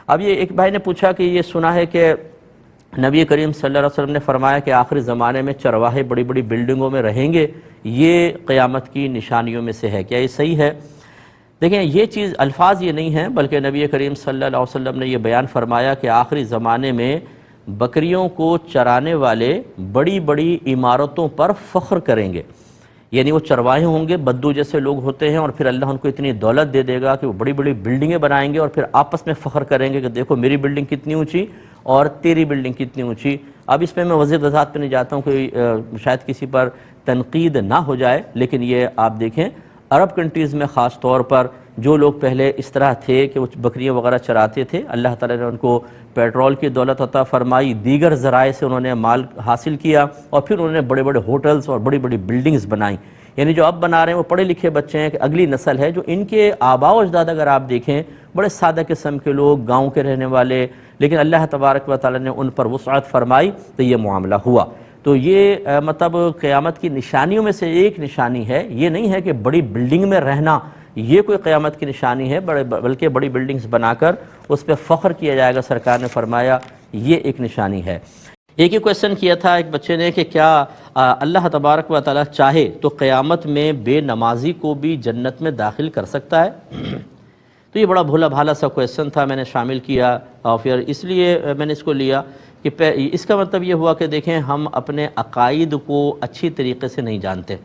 اب یہ ایک بھائی نے پوچھا کہ یہ سنا ہے کہ نبی کریم صلی اللہ علیہ وسلم نے فرمایا کہ آخری زمانے میں چرواہے بڑی بڑی بلڈنگوں میں رہیں گے، یہ قیامت کی نشانیوں میں سے ہے، کیا یہ صحیح ہے؟ دیکھیں یہ چیز الفاظ یہ نہیں ہیں، بلکہ نبی کریم صلی اللہ علیہ وسلم نے یہ بیان فرمایا کہ آخری زمانے میں بکریوں کو چرانے والے بڑی بڑی عمارتوں پر فخر کریں گے، یعنی وہ چرواہے ہوں گے، بدو جیسے لوگ ہوتے ہیں، اور پھر اللہ ان کو اتنی دولت دے دے گا کہ وہ بڑی بڑی بلڈنگیں بنائیں گے اور پھر آپس میں فخر کریں گے کہ دیکھو میری بلڈنگ کتنی اونچی اور تیری بلڈنگ کتنی اونچی۔ اب اس میں وضاحت وضاحت پہ نہیں جاتا ہوں کہ شاید کسی پر تنقید نہ ہو جائے، لیکن یہ آپ دیکھیں عرب کنٹریز میں خاص طور پر جو لوگ پہلے اس طرح تھے کہ وہ بکریاں وغیرہ چراتے تھے، اللہ تعالیٰ نے ان کو پیٹرول کی دولت عطا فرمائی، دیگر ذرائع سے انہوں نے مال حاصل کیا، اور پھر انہوں نے بڑے بڑے ہوٹلز اور بڑی بڑی بلڈنگز بنائیں۔ یعنی جو اب بنا رہے ہیں وہ پڑھے لکھے بچے ہیں، کہ اگلی نسل ہے جو ان کے آباء و اجداد اگر آپ دیکھیں بڑے سادہ قسم کے لوگ، گاؤں کے رہنے والے، لیکن اللہ تبارک و تعالیٰ نے ان پر وسعت فرمائی تو یہ معاملہ ہوا۔ تو یہ مطلب قیامت کی نشانیوں میں سے ایک نشانی ہے، یہ نہیں ہے کہ بڑی بلڈنگ میں رہنا یہ کوئی قیامت کی نشانی ہے، بلکہ بڑی بلڈنگز بنا کر اس پہ فخر کیا جائے گا، سرکار نے فرمایا یہ ایک نشانی ہے۔ ایک ہی کویسچن کیا تھا ایک بچے نے کہ کیا اللہ تبارک و تعالیٰ چاہے تو قیامت میں بے نمازی کو بھی جنت میں داخل کر سکتا ہے؟ تو یہ بڑا بھولا بھالا سا کویسچن تھا، میں نے شامل کیا اور پھر اس لیے میں نے اس کو لیا کہ اس کا مطلب یہ ہوا کہ دیکھیں ہم اپنے عقائد کو اچھی طریقے سے نہیں جانتے،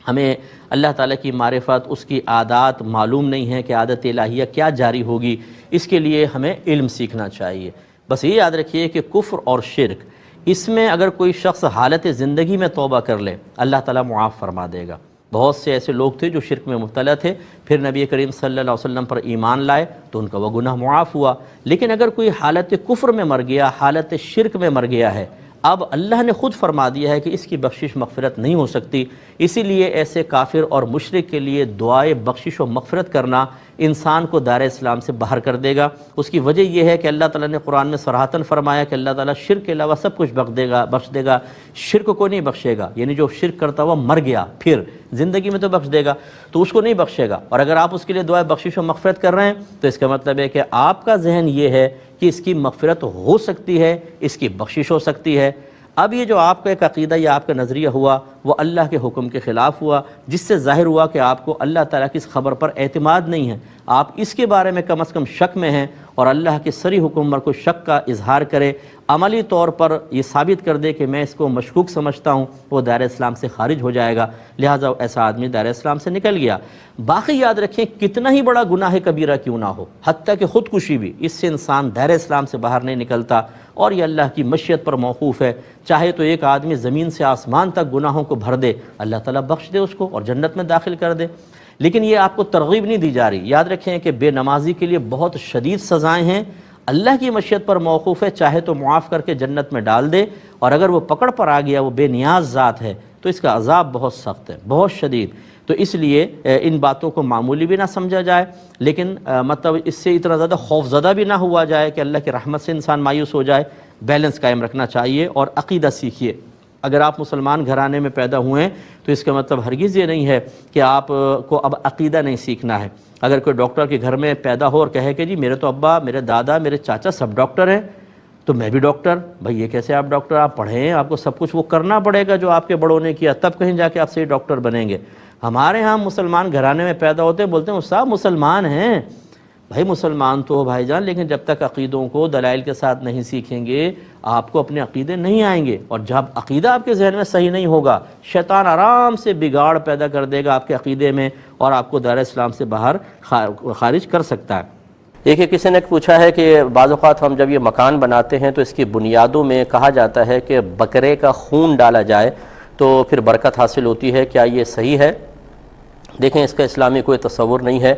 ہمیں اللہ تعالیٰ کی معرفت، اس کی عادات معلوم نہیں ہے کہ عادت الہیہ کیا جاری ہوگی، اس کے لیے ہمیں علم سیکھنا چاہیے۔ بس یہ یاد رکھیے کہ کفر اور شرک، اس میں اگر کوئی شخص حالت زندگی میں توبہ کر لے اللہ تعالیٰ معاف فرما دے گا۔ بہت سے ایسے لوگ تھے جو شرک میں مبتلا تھے، پھر نبی کریم صلی اللہ علیہ وسلم پر ایمان لائے تو ان کا وہ گناہ معاف ہوا۔ لیکن اگر کوئی حالت کفر میں مر گیا، حالت شرک میں مر گیا ہے، اب اللہ نے خود فرما دیا ہے کہ اس کی بخشش مغفرت نہیں ہو سکتی، اسی لیے ایسے کافر اور مشرک کے لیے دعائے بخشش و مغفرت کرنا انسان کو دار اسلام سے باہر کر دے گا۔ اس کی وجہ یہ ہے کہ اللہ تعالیٰ نے قرآن میں صراحتاً فرمایا کہ اللہ تعالیٰ شرک کے علاوہ سب کچھ بخش دے گا، شرک کو نہیں بخشے گا، یعنی جو شرک کرتا ہوا مر گیا پھر زندگی میں تو بخش دے گا تو اس کو نہیں بخشے گا۔ اور اگر آپ اس کے لیے دعائے بخشش و مغفرت کر رہے ہیں تو اس کا مطلب ہے کہ آپ کا ذہن یہ ہے کہ اس کی مغفرت ہو سکتی ہے، اس کی بخشش ہو سکتی ہے۔ اب یہ جو آپ کا ایک عقیدہ یا آپ کا نظریہ ہوا وہ اللہ کے حکم کے خلاف ہوا، جس سے ظاہر ہوا کہ آپ کو اللہ تعالیٰ کی اس خبر پر اعتماد نہیں ہے، آپ اس کے بارے میں کم از کم شک میں ہیں، اور اللہ کے صریح حکم پر کوئی شک کا اظہار کرے، عملی طور پر یہ ثابت کر دے کہ میں اس کو مشکوک سمجھتا ہوں، وہ دائرہ اسلام سے خارج ہو جائے گا، لہٰذا ایسا آدمی دائرہ اسلام سے نکل گیا۔ باقی یاد رکھیں کتنا ہی بڑا گناہ کبیرہ کیوں نہ ہو، حتیٰ کہ خودکشی بھی، اس سے انسان دائرہ اسلام سے باہر نہیں نکلتا، اور یہ اللہ کی مشیت پر موقوف ہے۔ چاہے تو ایک آدمی زمین سے آسمان تک گناہوں کو بھر دے، اللہ تعالیٰ بخش دے اس کو اور جنت میں داخل کر دے، لیکن یہ آپ کو ترغیب نہیں دی جا رہی۔ یاد رکھیں کہ بے نمازی کے لیے بہت شدید سزائیں ہیں، اللہ کی مشیت پر موقوف ہے، چاہے تو معاف کر کے جنت میں ڈال دے، اور اگر وہ پکڑ پر آ گیا، وہ بے نیاز ذات ہے، تو اس کا عذاب بہت سخت ہے، بہت شدید۔ تو اس لیے ان باتوں کو معمولی بھی نہ سمجھا جائے، لیکن مطلب اس سے اتنا زیادہ خوف زدہ بھی نہ ہوا جائے کہ اللہ کی رحمت سے انسان مایوس ہو جائے۔ بیلنس قائم رکھنا چاہیے اور عقیدہ سیکھیے۔ اگر آپ مسلمان گھرانے میں پیدا ہوئے ہیں تو اس کا مطلب ہرگز یہ نہیں ہے کہ آپ کو اب عقیدہ نہیں سیکھنا ہے۔ اگر کوئی ڈاکٹر کے گھر میں پیدا ہو اور کہے کہ جی میرے تو ابا، میرے دادا، میرے چاچا سب ڈاکٹر ہیں تو میں بھی ڈاکٹر، بھائی یہ کیسے آپ ڈاکٹر؟ آپ پڑھے ہیں، آپ کو سب کچھ وہ کرنا پڑے گا جو آپ کے بڑوں نے کیا، تب کہیں جا کے آپ صحیح ڈاکٹر بنیں گے۔ ہمارے ہاں مسلمان گھرانے میں پیدا ہوتے ہیں، بولتے ہیں صاحب مسلمان ہیں، بھائی مسلمان تو ہو بھائی جان، لیکن جب تک عقیدوں کو دلائل کے ساتھ نہیں سیکھیں گے آپ کو اپنے عقیدے نہیں آئیں گے، اور جب عقیدہ آپ کے ذہن میں صحیح نہیں ہوگا شیطان آرام سے بگاڑ پیدا کر دے گا آپ کے عقیدے میں اور آپ کو دائرہ اسلام سے باہر خارج کر سکتا ہے۔ ایک کسی نے پوچھا ہے کہ بعض اوقات ہم جب یہ مکان بناتے ہیں تو اس کی بنیادوں میں کہا جاتا ہے کہ بکرے کا خون ڈالا جائے تو پھر برکت حاصل ہوتی ہے، کیا یہ صحیح ہے؟ دیکھیں اس کا اسلامی کوئی تصور نہیں ہے۔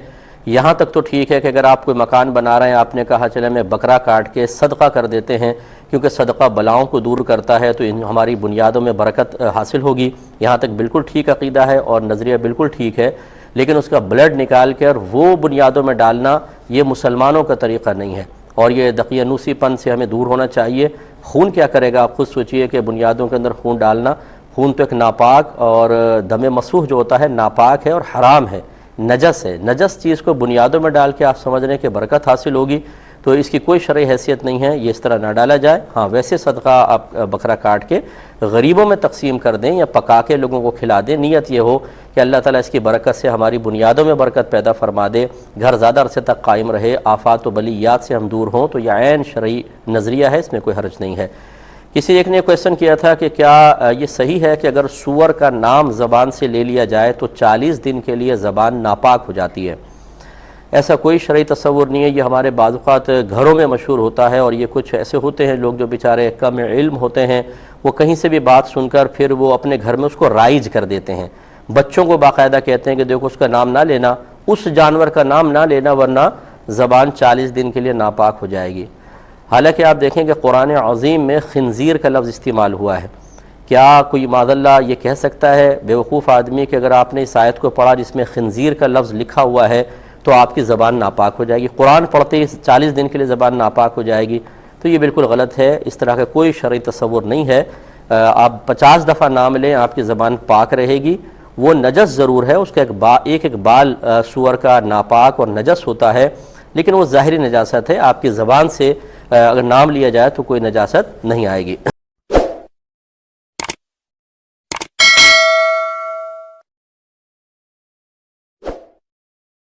یہاں تک تو ٹھیک ہے کہ اگر آپ کوئی مکان بنا رہے ہیں، آپ نے کہا چلے میں بکرا کاٹ کے صدقہ کر دیتے ہیں کیونکہ صدقہ بلاؤں کو دور کرتا ہے تو ہماری بنیادوں میں برکت حاصل ہوگی، یہاں تک بالکل ٹھیک عقیدہ ہے اور نظریہ بالکل ٹھیک ہے، لیکن اس کا بلڈ نکال کر وہ بنیادوں میں ڈالنا یہ مسلمانوں کا طریقہ نہیں ہے، اور یہ دقیانوسی پن سے ہمیں دور ہونا چاہیے۔ خون کیا کرے گا؟ آپ خود سوچئے کہ بنیادوں کے اندر خون ڈالنا، خون تو ایک ناپاک اور دم مسفوح جو ہوتا ہے ناپاک ہے اور حرام ہے، نجس ہے۔ نجس چیز کو بنیادوں میں ڈال کے آپ سمجھ رہے ہیں کہ برکت حاصل ہوگی، تو اس کی کوئی شرعی حیثیت نہیں ہے، یہ اس طرح نہ ڈالا جائے۔ ہاں ویسے صدقہ آپ بکرا کاٹ کے غریبوں میں تقسیم کر دیں یا پکا کے لوگوں کو کھلا دیں، نیت یہ ہو کہ اللہ تعالیٰ اس کی برکت سے ہماری بنیادوں میں برکت پیدا فرما دے، گھر زیادہ عرصے تک قائم رہے، آفات و بلیات سے ہم دور ہوں، تو یہ عین شرعی نظریہ ہے، اس میں کوئی حرج نہیں ہے۔ کسی ایک نے کویسچن کیا تھا کہ کیا یہ صحیح ہے کہ اگر سور کا نام زبان سے لے لیا جائے تو 40 دن کے لیے زبان ناپاک ہو جاتی ہے؟ ایسا کوئی شرعی تصور نہیں ہے، یہ ہمارے بعض اوقات گھروں میں مشہور ہوتا ہے، اور یہ کچھ ایسے ہوتے ہیں لوگ جو بیچارے کم علم ہوتے ہیں، وہ کہیں سے بھی بات سن کر پھر وہ اپنے گھر میں اس کو رائج کر دیتے ہیں، بچوں کو باقاعدہ کہتے ہیں کہ دیکھو اس کا نام نہ لینا، اس جانور کا نام نہ لینا ورنہ زبان 40 دن کے لیے ناپاک ہو جائے گی۔ حالانکہ آپ دیکھیں کہ قرآن عظیم میں خنزیر کا لفظ استعمال ہوا ہے۔ کیا کوئی معاذ اللہ یہ کہہ سکتا ہے بیوقوف آدمی کہ اگر آپ نے اس آیت کو پڑھا جس میں خنزیر کا لفظ لکھا ہوا ہے تو آپ کی زبان ناپاک ہو جائے گی، قرآن پڑھتے ہی 40 دن کے لیے زبان ناپاک ہو جائے گی؟ تو یہ بالکل غلط ہے، اس طرح کا کوئی شرعی تصور نہیں ہے۔ آپ 50 دفعہ نام لیں آپ کی زبان پاک رہے گی۔ وہ نجس ضرور ہے، اس کا ایک بال سور کا ناپاک اور نجس ہوتا ہے، لیکن وہ ظاہری نجاست ہے، آپ کی زبان سے اگر نام لیا جائے تو کوئی نجاست نہیں آئے گی۔